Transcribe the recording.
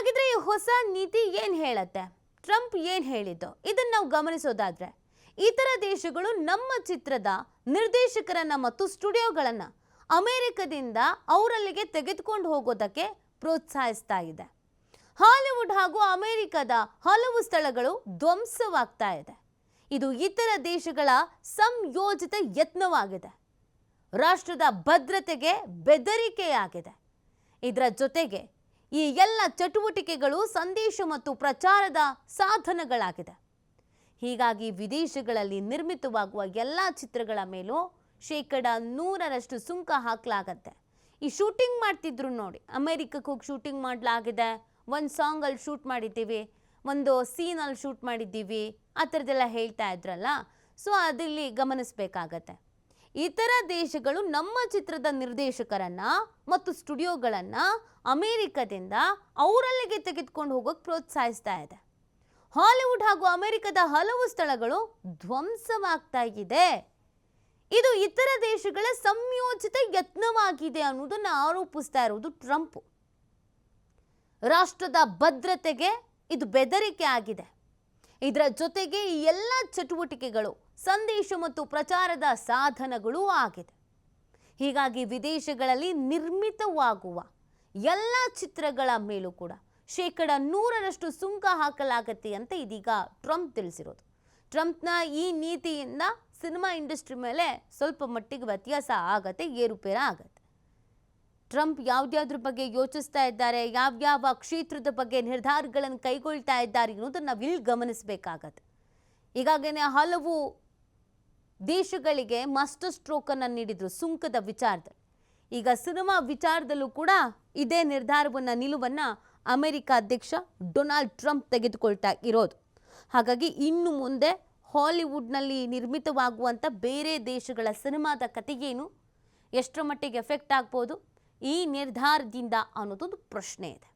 ಹಾಗಿದ್ರೆ ಈ ಹೊಸ ನೀತಿ ಏನು ಹೇಳುತ್ತೆ? ಟ್ರಂಪ್ ಏನು ಹೇಳಿದ್ದು? ಇದನ್ನು ನಾವು ಗಮನಿಸೋದಾದ್ರೆ ಇತರ ದೇಶಗಳು ನಮ್ಮ ಚಿತ್ರದ ನಿರ್ದೇಶಕರನ್ನ ಮತ್ತು ಸ್ಟುಡಿಯೋಗಳನ್ನು ಅಮೆರಿಕದಿಂದ ಅವರಲ್ಲಿಗೆ ತೆಗೆದುಕೊಂಡು ಹೋಗೋದಕ್ಕೆ ಪ್ರೋತ್ಸಾಹಿಸ್ತಾ ಇದೆ. ಹಾಲಿವುಡ್ ಹಾಗೂ ಅಮೆರಿಕದ ಹಲವು ಸ್ಥಳಗಳು ಧ್ವಂಸವಾಗ್ತಾ ಇದೆ. ಇದು ಇತರ ದೇಶಗಳ ಸಂಯೋಜಿತ ಯತ್ನವಾಗಿದೆ. ರಾಷ್ಟ್ರದ ಭದ್ರತೆಗೆ ಬೆದರಿಕೆಯಾಗಿದೆ. ಇದರ ಜೊತೆಗೆ ಈ ಎಲ್ಲ ಚಟುವಟಿಕೆಗಳು ಸಂದೇಶ ಮತ್ತು ಪ್ರಚಾರದ ಸಾಧನಗಳಾಗಿದೆ. ಹೀಗಾಗಿ ವಿದೇಶಗಳಲ್ಲಿ ನಿರ್ಮಿತವಾಗುವ ಎಲ್ಲ ಚಿತ್ರಗಳ ಮೇಲೂ 100% ಸುಂಕ ಹಾಕಲಾಗತ್ತೆ. ಈ ಶೂಟಿಂಗ್ ಮಾಡ್ತಿದ್ರು ನೋಡಿ, ಅಮೆರಿಕಕ್ಕೆ ಹೋಗಿ ಶೂಟಿಂಗ್ ಮಾಡಲಾಗಿದೆ, ಒಂದು ಸಾಂಗಲ್ಲಿ ಶೂಟ್ ಮಾಡಿದ್ದೀವಿ, ಒಂದು ಸೀನಲ್ಲಿ ಶೂಟ್ ಮಾಡಿದ್ದೀವಿ, ಆ ಥರದ್ದೆಲ್ಲ ಹೇಳ್ತಾ ಇದ್ರಲ್ಲ. ಸೊ ಅದಿಲ್ಲಿ ಗಮನಿಸಬೇಕಾಗತ್ತೆ. ಇತರ ದೇಶಗಳು ನಮ್ಮ ಚಿತ್ರದ ನಿರ್ದೇಶಕರನ್ನ ಮತ್ತು ಸ್ಟುಡಿಯೋಗಳನ್ನ ಅಮೆರಿಕದಿಂದ ಅವರಲ್ಲಿಗೆ ತೆಗೆದುಕೊಂಡು ಹೋಗೋಕೆ ಪ್ರೋತ್ಸಾಹಿಸ್ತಾ ಇದೆ. ಹಾಲಿವುಡ್ ಹಾಗೂ ಅಮೆರಿಕದ ಹಲವು ಸ್ಥಳಗಳು ಧ್ವಂಸವಾಗ್ತಾ ಇದೆ. ಇದು ಇತರ ದೇಶಗಳ ಸಂಯೋಜಿತ ಯತ್ನವಾಗಿದೆ ಅನ್ನೋದನ್ನು ಆರೋಪಿಸ್ತಾ ಇರುವುದು ಟ್ರಂಪ್. ರಾಷ್ಟ್ರದ ಭದ್ರತೆಗೆ ಇದು ಬೆದರಿಕೆ ಆಗಿದೆ. ಇದರ ಜೊತೆಗೆ ಈ ಎಲ್ಲ ಚಟುವಟಿಕೆಗಳು ಸಂದೇಶ ಮತ್ತು ಪ್ರಚಾರದ ಸಾಧನಗಳೂ ಆಗಿದೆ. ಹೀಗಾಗಿ ವಿದೇಶಗಳಲ್ಲಿ ನಿರ್ಮಿತವಾಗುವ ಎಲ್ಲ ಚಿತ್ರಗಳ ಮೇಲೂ ಕೂಡ 100% ಸುಂಕ ಹಾಕಲಾಗತ್ತೆ ಅಂತ ಇದೀಗ ಟ್ರಂಪ್ ತಿಳಿಸಿರೋದು. ಟ್ರಂಪ್ನ ಈ ನೀತಿಯಿಂದ ಸಿನಿಮಾ ಇಂಡಸ್ಟ್ರಿ ಮೇಲೆ ಸ್ವಲ್ಪ ಮಟ್ಟಿಗೆ ವ್ಯತ್ಯಾಸ ಆಗತ್ತೆ, ಏರುಪೇರು ಆಗತ್ತೆ. ಟ್ರಂಪ್ ಯಾವ್ದ್ಯಾವ್ದ್ರ ಬಗ್ಗೆ ಯೋಚಿಸ್ತಾ ಇದ್ದಾರೆ, ಯಾವ್ಯಾವ ಕ್ಷೇತ್ರದ ಬಗ್ಗೆ ನಿರ್ಧಾರಗಳನ್ನು ಕೈಗೊಳ್ತಾ ಇದ್ದಾರೆ ಅನ್ನೋದನ್ನು ನಾವು ಇಲ್ಲಿ ಗಮನಿಸಬೇಕಾಗತ್ತೆ. ಈಗಾಗಲೇ ಹಲವು ದೇಶಗಳಿಗೆ ಮಾಸ್ಟರ್ ಸ್ಟ್ರೋಕನ್ನು ನೀಡಿದ್ರು ಸುಂಕದ ವಿಚಾರದಲ್ಲಿ. ಈಗ ಸಿನಿಮಾ ವಿಚಾರದಲ್ಲೂ ಕೂಡ ಇದೇ ನಿರ್ಧಾರವನ್ನು, ನಿಲುವನ್ನು ಅಮೆರಿಕ ಅಧ್ಯಕ್ಷ ಡೊನಾಲ್ಡ್ ಟ್ರಂಪ್ ತೆಗೆದುಕೊಳ್ತಾ ಇರೋದು. ಹಾಗಾಗಿ ಇನ್ನು ಮುಂದೆ ಹಾಲಿವುಡ್ನಲ್ಲಿ ನಿರ್ಮಿತವಾಗುವಂಥ ಬೇರೆ ದೇಶಗಳ ಸಿನಿಮಾದ ಕಥೆಗೇನು, ಎಷ್ಟರ ಮಟ್ಟಿಗೆ ಎಫೆಕ್ಟ್ ಆಗ್ಬೋದು ಈ ನಿರ್ಧಾರದಿಂದ ಅನ್ನೋದೊಂದು ಪ್ರಶ್ನೆ ಇದೆ.